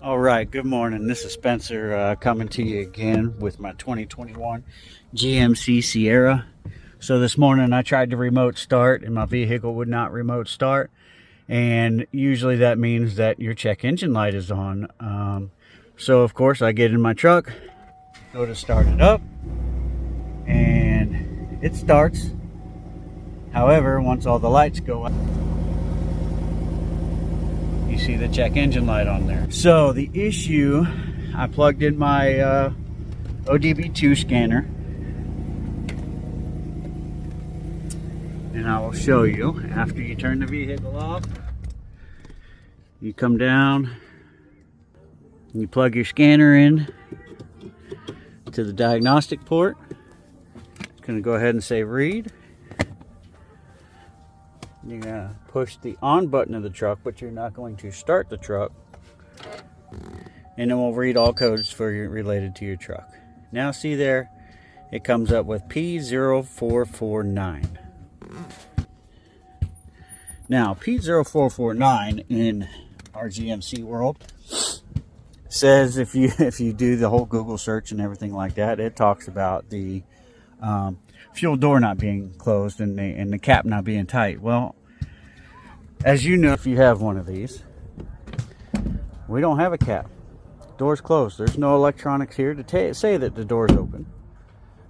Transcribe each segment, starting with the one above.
All right, good morning. This is Spencer coming to you again with my 2021 GMC Sierra. So this morning I tried to remote start and my vehicle would not remote start. And usually that means that your check engine light is on. So of course I get in my truck, go to start it up, and it starts. However, once all the lights go out, you see the check engine light on there. So the issue, I plugged in my ODB2 scanner, and I will show you. After you turn the vehicle off, you come down and you plug your scanner in to the diagnostic port. It's going to go ahead and say read. You're going to push the on button of the truck, but you're not going to start the truck. And it will read all codes for you related to your truck. Now see there, it comes up with P0449. Now P0449 in our GMC world says if you do the whole Google search and everything like that, it talks about the fuel door not being closed and the cap not being tight. Well, as you know, if you have one of these, we don't have a cap. Door's closed. There's no electronics here to say that the door's open.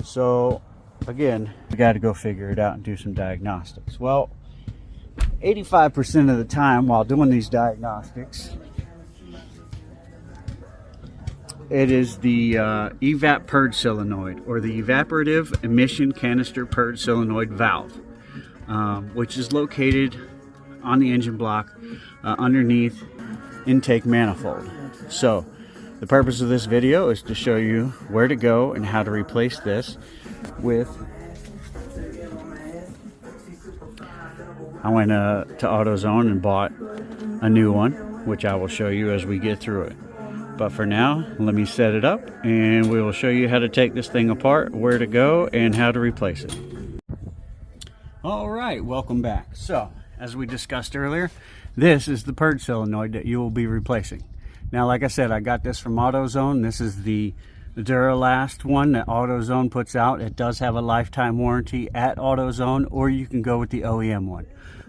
So again, we got to go figure it out and do some diagnostics. Well, 85% of the time while doing these diagnostics, it is the EVAP Purge Solenoid, or the Evaporative Emission Canister Purge Solenoid valve, which is located on the engine block underneath intake manifold. So the purpose of this video is to show you where to go and how to replace this with. I went to AutoZone and bought a new one, which I will show you as we get through it. But for now, let me set it up and we will show you how to take this thing apart, where to go, and how to replace it. All right, welcome back. So, as we discussed earlier, this is the purge solenoid that you will be replacing. Now, like I said, I got this from AutoZone. This is the Duralast one that AutoZone puts out. It does have a lifetime warranty at AutoZone, or you can go with the OEM one.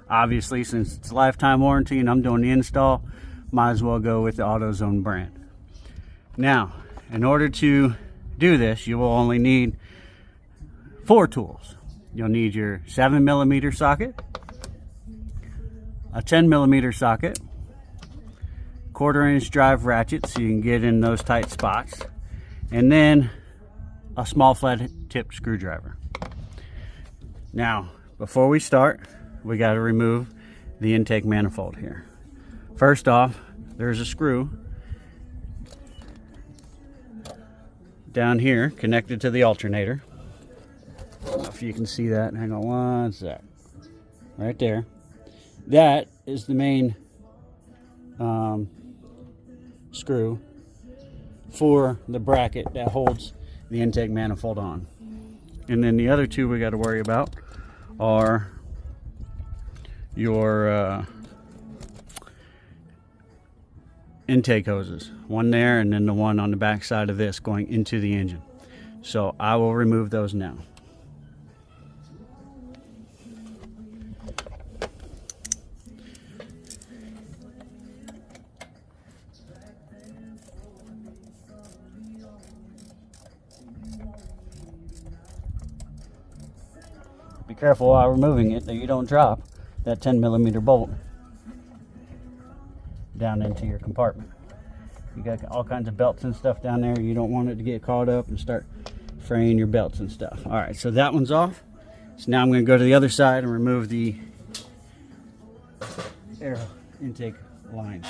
Obviously, since it's a lifetime warranty and I'm doing the install, might as well go with the AutoZone brand. Now, in order to do this, you will only need 4 tools. You'll need your 7mm socket, a 10mm socket, 1/4-inch drive ratchet so you can get in those tight spots, and then a small flat tip screwdriver. Now, before we start, we got to remove the intake manifold here. First off, there's a screw down here connected to the alternator. I don't know if you can see that. Hang on one sec. Right there. That is the main screw for the bracket that holds the intake manifold on. And then the other two we got to worry about are your intake hoses. One there, and then the one on the back side of this going into the engine. So I will remove those now. Be careful while removing it that you don't drop that 10mm bolt down into your compartment. You got all kinds of belts and stuff down there. You don't want it to get caught up and start fraying your belts and stuff. All right, so that one's off. So now I'm going to go to the other side and remove the air intake line.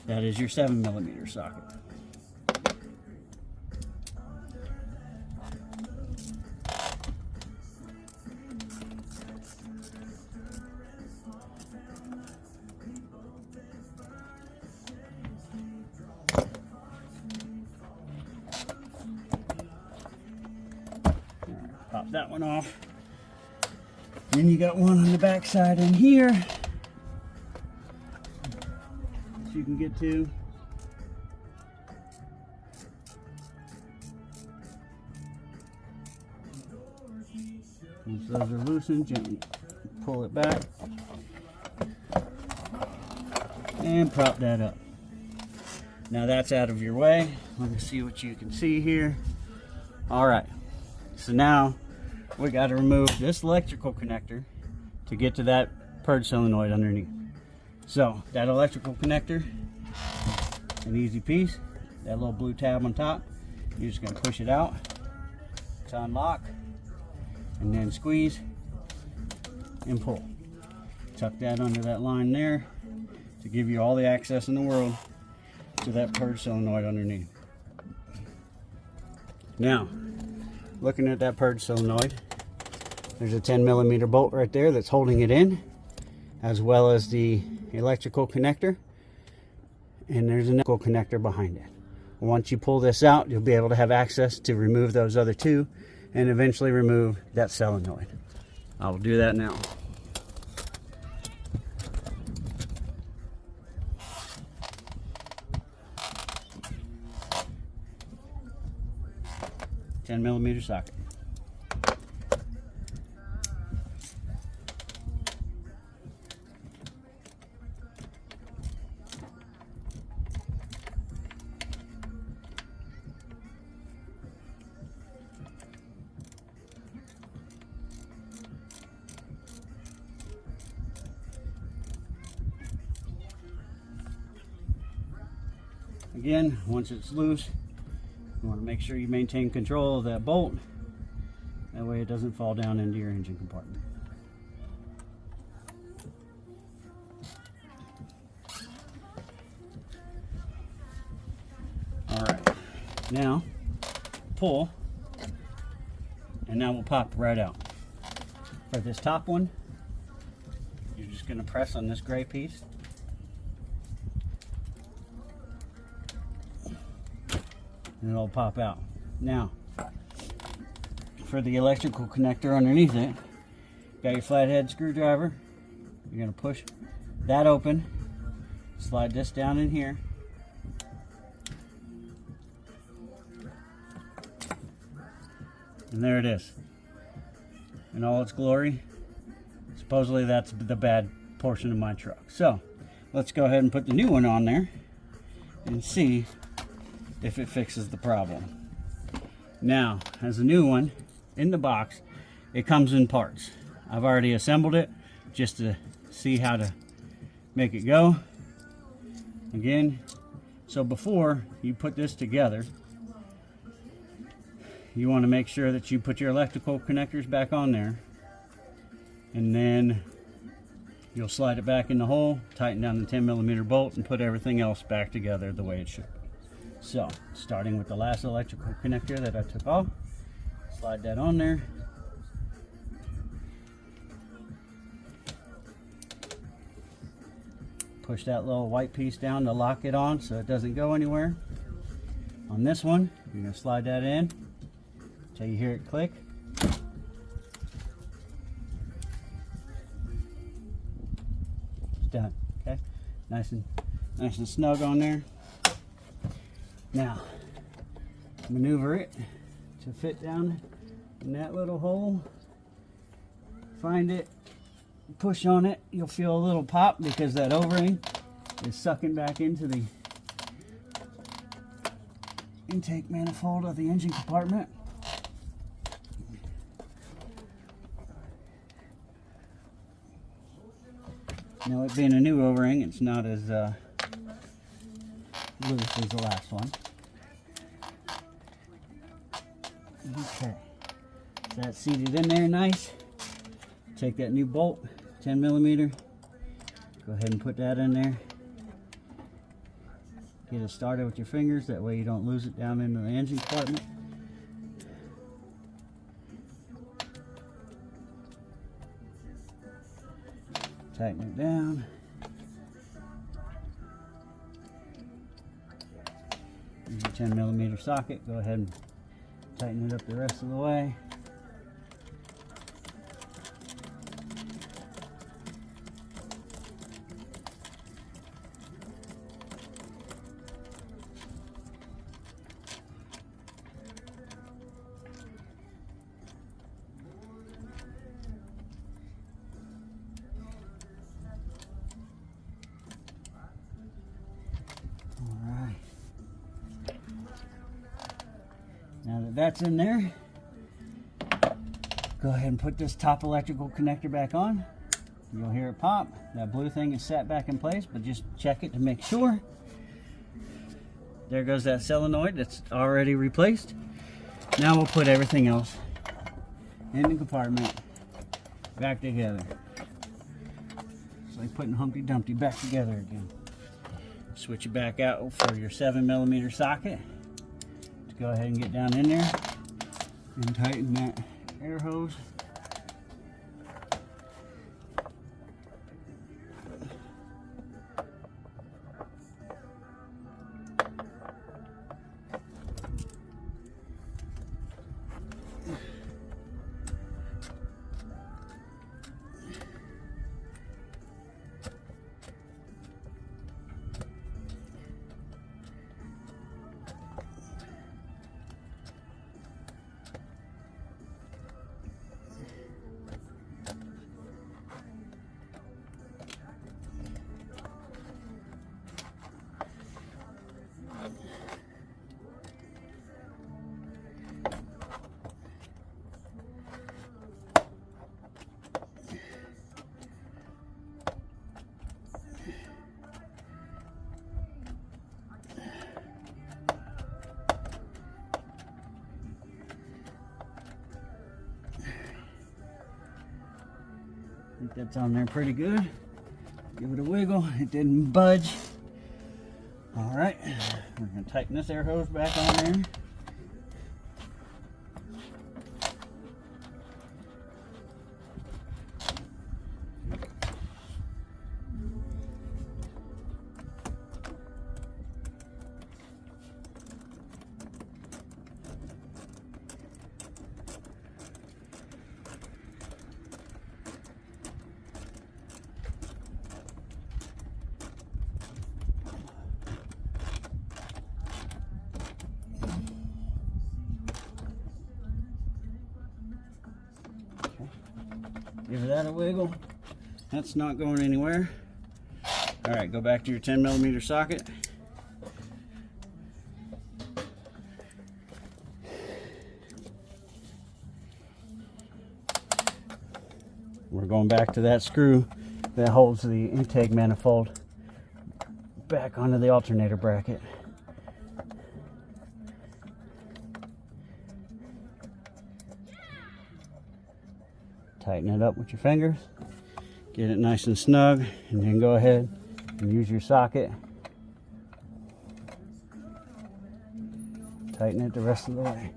That is your 7mm socket. Pop that one off. Then you got one on the back side in here that you can get to. those are loosened, gently pull it back and prop that up. Now that's out of your way. Let me see what you can see here. All right, so now we got to remove this electrical connector to get to that purge solenoid underneath. So that electrical connector, an easy piece. That little blue tab on top, you're just going to push it out to unlock, and then squeeze and pull. Tuck that under that line there to give you all the access in the world to that purge solenoid underneath. Now, looking at that purge solenoid, there's a 10mm bolt right there that's holding it in, as well as the electrical connector, and there's a nickel connector behind it. Once you pull this out, you'll be able to have access to remove those other two and eventually remove that solenoid. I will do that now. $10mm socket. Again, once it's loose, you want to make sure you maintain control of that bolt. That way it doesn't fall down into your engine compartment. All right, now pull, and now we'll pop right out. For this top one, you're just going to press on this gray piece. And it'll pop out. Now, for the electrical connector underneath it, got your flathead screwdriver. You're going to push that open, slide this down in here, and there it is in all its glory. Supposedly that's the bad portion of my truck. So let's go ahead and put the new one on there and see if it fixes the problem. Now, as a new one in the box, it comes in parts. I've already assembled it just to see how to make it go. Again, so before you put this together, you want to make sure that you put your electrical connectors back on there, and then you'll slide it back in the hole, tighten down the 10mm bolt, and put everything else back together the way it should. So, starting with the last electrical connector that I took off, slide that on there. Push that little white piece down to lock it on so it doesn't go anywhere. On this one, you're going to slide that in until you hear it click. It's done. Okay, nice and snug on there. Now, maneuver it to fit down in that little hole. Find it, push on it. You'll feel a little pop because that O-ring is sucking back into the intake manifold of the engine compartment. Now, it being a new O-ring, it's not as loose as the last one. Okay, so that's seated in there nice. Take that new bolt, 10mm, go ahead and put that in there. Get it started with your fingers, that way you don't lose it down into the engine compartment. Tighten it down. Use your 10mm socket, go ahead and tighten it up the rest of the way. that's in there. Go ahead and put this top electrical connector back on. You'll hear it pop. That blue thing is set back in place, but just check it to make sure. There goes that solenoid that's already replaced. Now we'll put everything else in the compartment back together. It's like putting Humpty Dumpty back together again. Switch it back out for your 7mm socket. Let's go ahead and get down in there and tighten that air hose. I think that's on there pretty good. Give it a wiggle. It didn't budge. All right, we're going to tighten this air hose back on there. Give that a wiggle. That's not going anywhere. All right, go back to your 10mm socket. We're going back to that screw that holds the intake manifold back onto the alternator bracket. Tighten it up with your fingers, get it nice and snug, and then go ahead and use your socket. Tighten it the rest of the way.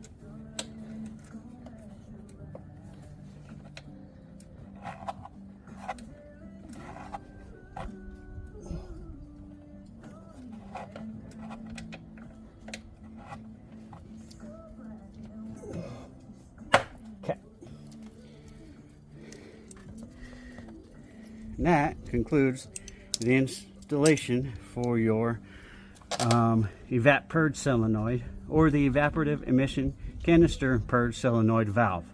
That concludes the installation for your EVAP Purge Solenoid or the Evaporative Emission Canister Purge Solenoid valve.